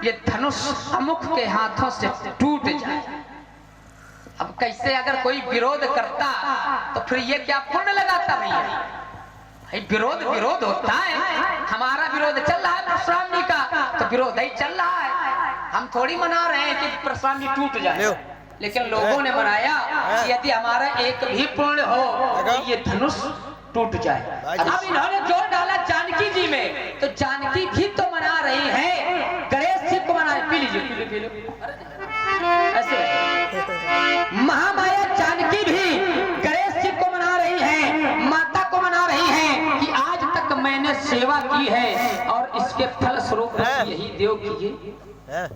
ये धनुष अमुख के हाथों से टूट जाए। अब कैसे अगर कोई विरोध करता तो फिर ये क्या पुण्य लगाता भैया? विरोध विरोध होता है, हमारा विरोध चल रहा है परशुराम जी का तो विरोध ही चल रहा है। हम थोड़ी मना रहे हैं कि परशुराम जी टूट जाए, लेकिन लोगों ने मनाया कि यदि हमारा एक भी पुण्य हो तो ये धनुष टूट जाए। अब इन्होंने जोर डाला जानकी जी में, तो जानकी भी तो मना रही है, गणेश जी को मना। पी लीजिए पी लीजिए ऐसे। महामाया जानकी भी गणेश जी को मना रही है, माता को मना रही है कि आज तक मैंने सेवा की है और इसके फल स्वरूप यही देव कीजिए।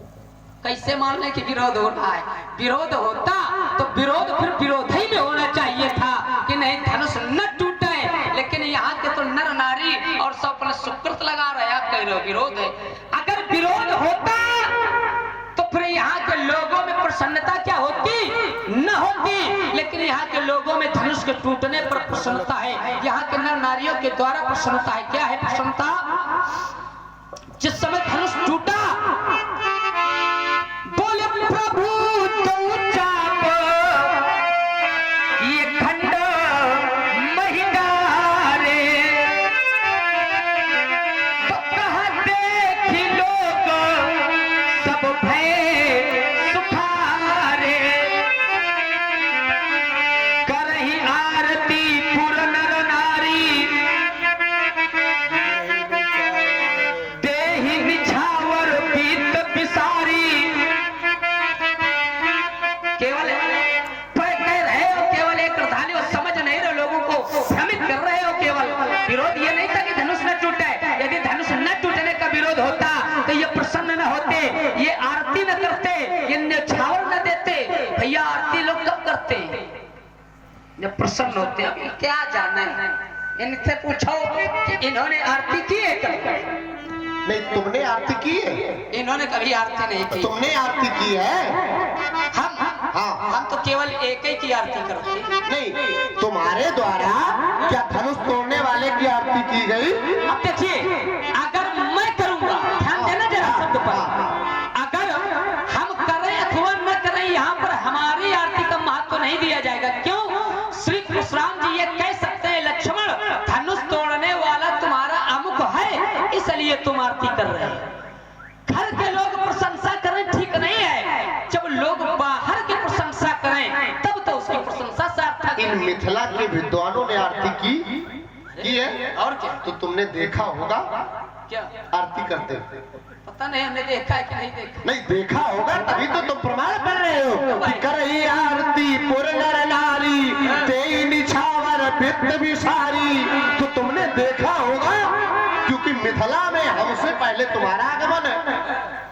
कैसे मानने की विरोध हो रहा है? विरोध होता तो विरोध फिर विरोध ही में होना चाहिए था कि नहीं धनुष न टूटे, लेकिन यहाँ के तो नर नारी और सब अपना सुकृत लगा रहे हैं, आप कह रहे हो विरोध है। अगर विरोध होता तो फिर यहाँ के लोगों में प्रसन्नता क्या होती? न होती। लेकिन यहाँ के लोगों में धनुष के टूटने पर प्रसन्नता है, यहाँ के नर नारियों के द्वारा प्रसन्नता है। क्या है प्रसन्नता? जिस समय धनुष टूटा, बोले प्रभु तो चाप ये खंड महिदारे, तो कहाँ देखी लोग सब भय सुखारे, करही आरती पुर नर नारी, देहि निछावर पीत पिसारी। केवल कह रहे हो, केवल एक प्रधानी हो, समझ नहीं रहे, लोगों को भ्रमित कर रहे हो। केवल विरोध ये नहीं था कि धनुष न टूटे। यदि धनुष न टूटने का विरोध होता तो ये प्रसन्न न होते, ये आरती न करते, ये न्यौछावर न देते। भैया आरती लोग कब करते हैं? जब प्रसन्न होते हैं। अभी क्या जाना है, इनसे पूछो कि इन्होंने आरती की है कभी? नहीं, तुमने आरती की है? इन्होंने कभी आरती नहीं की। तुमने आरती की है? हम तो केवल एक ही की आरती करते। नहीं, तुम्हारे द्वारा क्या धनुष तोड़ने वाले की आरती की गई? अब देखिए, अगर मैं करूंगा, ध्यान देना जरा शब्द पर, अगर हम करें अथवा न करें, यहाँ पर हमारी आरती का महत्व नहीं दिया जाएगा। क्यों? श्री परशुराम जी ये कह सकते हैं, लक्ष्मण धनुष तोड़ने वाला तुम्हारा अमुक है, इसलिए तुम आरती कर रहे हैं। घर के लोग प्रशंसा करें ठीक नहीं है, जब लोग बाहर की प्रशंसा करें तब तो उसकी प्रशंसा सार्थक है। इन मिथिला के विद्वानों ने आरती की है। और क्या? तो तुमने देखा होगा क्या आरती करते? पता नहीं, हमने देखा है कि नहीं देखा। नहीं देखा होगा, तभी तो तुम प्रमाण कर रहे हो। करही आरती पुर नर नारी, तेई निछावर पित्त विसारी। तो तुमने देखा होगा, क्योंकि मिथिला में हमसे पहले तुम्हारा आगमन है,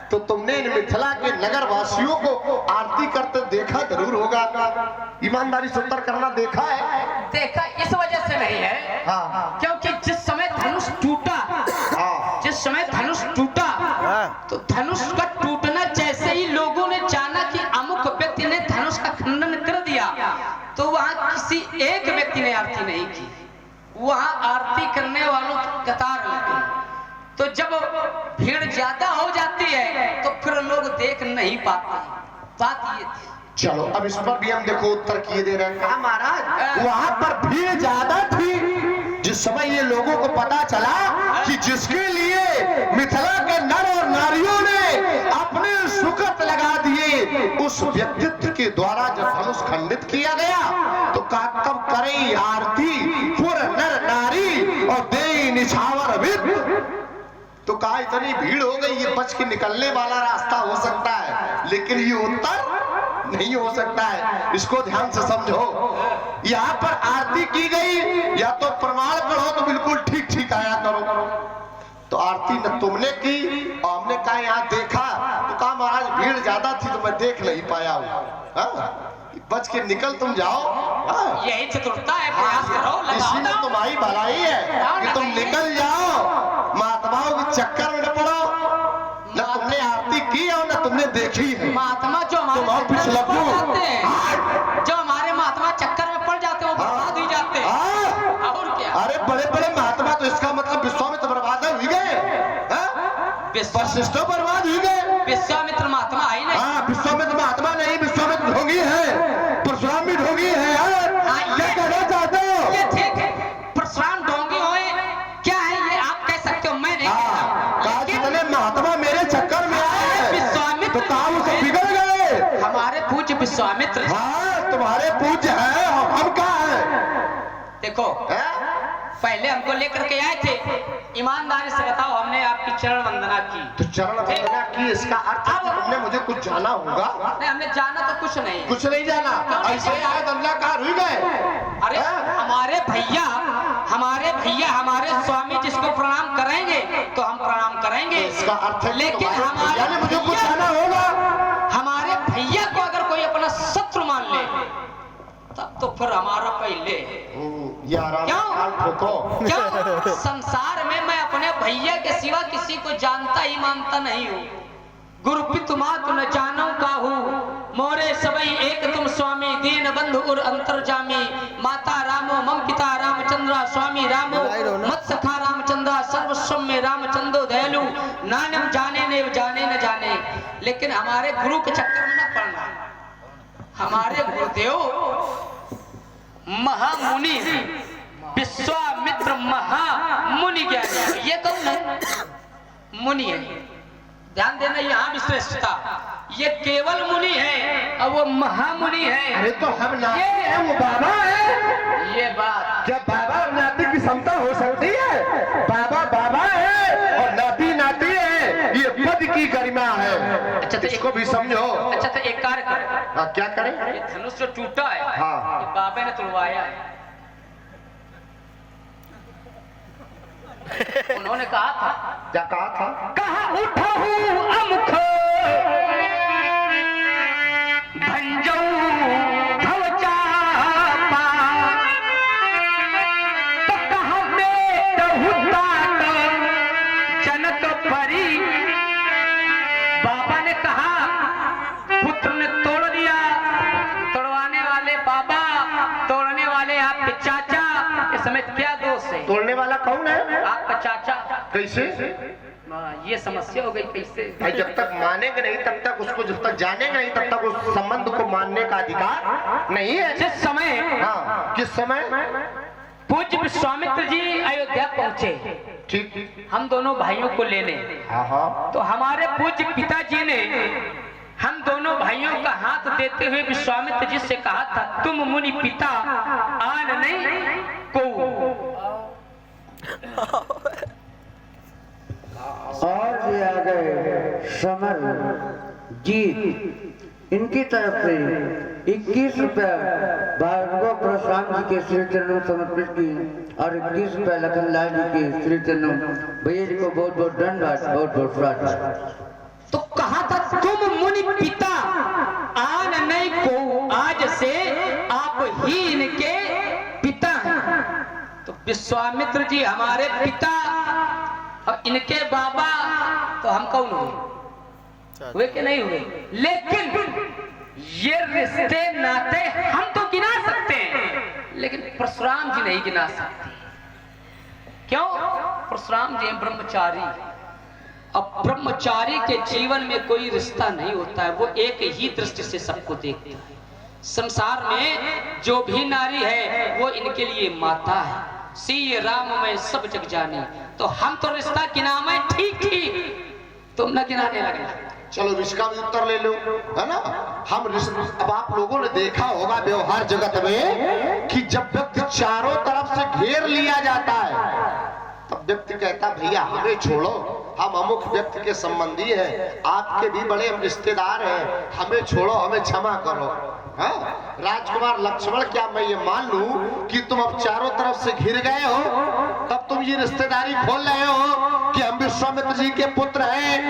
तो तुमने इन मिथिला के नगर वासियों को आरती करते देखा जरूर होगा। ईमानदारी से उत्तर करना। देखा है? देखा इस वजह से नहीं है, हाँ, क्योंकि जिस समय धनुष टूटा, जिस समय धनुष टूटा, तो धनुष का टूटना जैसे ही लोगों ने जाना कि अमुक व्यक्ति ने धनुष का खंडन कर दिया, तो वहां किसी एक व्यक्ति ने आरती नहीं की, वहां आरती करने वालों की कतार लगी। तो जब भीड़ ज्यादा हो जाती है तो फिर लोग देख नहीं पाते। बात ये थी। चलो अब इस पर भी हम देखो उत्तर किए दे रहे हैं। कहा महाराज, वहां पर भीड़ ज्यादा थी। जिस समय ये लोगों को पता चला कि जिसके लिए मिथिला के नर और नारियों ने अपने सुकृत लगा दिए, उस व्यक्तित्व के द्वारा जब धनुष खंडित किया गया, तो कब करें आरती पुर नर नारी और देई निछावर विद। तो कहा इतनी भीड़ हो गई, ये बच के निकलने वाला रास्ता हो सकता है, लेकिन ये उत्तर नहीं हो सकता है। इसको ध्यान से समझो। यहाँ पर आरती की गई, या तो प्रमाण करो तो बिल्कुल ठीक ठीक आया करो। तो आरती न तुमने की और हमने कहा यहाँ देखा, तो कहा महाराज भीड़ ज्यादा थी तो मैं देख नहीं पाया हूँ। बच के निकल तुम जाओ। यही चतुरता है, प्रयास करो, इसीलिए तुम्हारी भलाई है कि तुम निकल जाओ, महात्माओं के चक्कर में न पड़ो। न तुमने आरती की और न तुमने देखी है। महात्मा जो हमारे महात्मा चक्कर में पड़ जाते हैं, वो बर्बाद ही जाते हैं। और क्या? अरे बड़े बड़े महात्मा, तो इसका मतलब विश्वामित्र बर्बाद हुई गए, वशिष्ठ बर्बाद हुई गए। विश्वामित्र महात्मा आई नहीं। हाँ, विश्वामित्र महात्मा नहीं, विश्वामित्र ढोंगी है, परशुराम भी ढोंगी है यार। क्या कहना चाहते हो? ये ठीक है, परशुराम ढोंगी होए क्या है ये आप कह सकते हो, मैं नहीं कहता। जितने महात्मा मेरे चक्कर में आए विश्वामित्र तो काम से बिगड़ गए। हमारे पूज्य विश्वामित्र। हाँ, तुम्हारे पूज्य है, हम कहाँ है? देखो पहले हमको लेकर के आए थे, ईमानदारी से बताओ हमने आपकी चरण वंदना की। तो चरण वंदना की, इसका अर्थ अब तुमने मुझे कुछ जाना होगा। नहीं, हमने जाना तो कुछ नहीं, कुछ नहीं जाना, ऐसे आए दंगा कहाँ रुक गए? अरे हमारे भैया हमारे स्वामी जिसको प्रणाम करेंगे तो हम प्रणाम करेंगे, इसका अर्थ है लेकिन हमारे मुझे कुछ जाना होगा। हमारे भैया को अगर कोई अपना शत्रु मान ले तब तो फिर हमारा पहले क्यों संसार में मैं अपने भैया के सिवा किसी को जानता ही मानता नहीं हूँ। गुरुपित मातु न जानो काहू, मोरे सबई एक तुम स्वामी, दीन बंधु उर अंतर्जामी। माता रामो मम पिता रामचंद्र, स्वामी रामो मत सखा रामचंद्र, सर्वस्व में रामचंद्रो दयालु। नानम जाने न जाने, लेकिन हमारे गुरु के चक्कर में न पड़ना। हमारे गुरुदेव महामुनि विश्वामित्र महामुनि ज्ञानी। ये कौन है? मुनि है, ध्यान देना, यहाँ भी श्रेष्ठता। ये केवल मुनि है और वो महामुनि है। अरे तो हम नाती हैं, वो बाबा है। ये बात जब बाबा और नाती की क्षमता हो सकती है, बाबा बाबा है और नाती नाती है, ये पद की गरिमा है। अच्छा तो इसको भी समझो। अच्छा तो एक कार्य करें। क्या करें? ये धनुष जो टूटा है, हाँ। ये बाबा ने तुड़वाया है। उन्होंने कहा था, क्या कहा था? कहा उठहु अमुख भंजऊ भवचापा, तो कहा बेटहु तात जनक परी। बाबा ने कहा, पुत्र ने तोड़ दिया, तोड़वाने वाले बाबा, तोड़ने वाले आपके चाचा, इस समय क्या दोष है? तोड़ने वाला कौन है? आपका चाचा। कैसे? ये समस्या हो गई कैसे? भाई जब तक मानेंगे नहीं तब तक उसको, जब तक जानेंगे नहीं तब तक उस संबंध को मानने का अधिकार नहीं है। जिस समय, हाँ, किस समय? पूज्य विश्वामित्र जी अयोध्या पहुंचे, ठीक, हम दोनों भाइयों को लेने। हाँ, तो हमारे पूज्य पिताजी ने हम दोनों भाइयों का हाथ देते हुए विश्वामित्र जी से कहा था, तुम मुनि पिता आन नहीं को। और भी आ गए समर जीत, इनकी तरफ से 21 रुपया भार्गव परशुराम जी के श्री चरणों समर्पित की और 21 रुपया लखनलाल जी के श्री चरणों। भैया जी को बहुत बहुत धन्यवाद, बहुत बहुत स्वागत। तो कहा था, तुम मुनि पिता आन नहीं को, आज से आप ही इनके पिता हैं। तो विश्वामित्र जी हमारे पिता और इनके बाबा, तो हम कौन हुए कि नहीं हुए? लेकिन ये रिश्ते नाते हम तो गिना सकते हैं, लेकिन परशुराम जी नहीं गिना सकते। क्यों? परशुराम जी ब्रह्मचारी। अब ब्रह्मचारी के जीवन में कोई रिश्ता नहीं होता है, वो एक ही दृष्टि से सबको देखता है। संसार में जो भी नारी है वो इनके लिए माता है। सी राम में सब जग जाने, तो हम तो रिश्ता गिनावे ठीक, तुम न गिनाने लगना। चलो इसका भी उत्तर ले लो, है ना? हम अब आप लोगों ने देखा होगा व्यवहार जगत में कि जब व्यक्ति चारों तरफ से घेर लिया जाता है तब व्यक्ति कहता, भैया हमें छोड़ो, हम अमुक व्यक्ति के संबंधी हैं, आपके भी बड़े हम रिश्तेदार हैं, हमें छोड़ो, हमें क्षमा करो। हाँ? राजकुमार लक्ष्मण, क्या मैं ये मान लूं कि तुम अब चारों तरफ से घिर गए हो, तब तुम ये रिश्तेदारी खोल रहे हो कि हम विश्वामित्र जी के पुत्र हैं,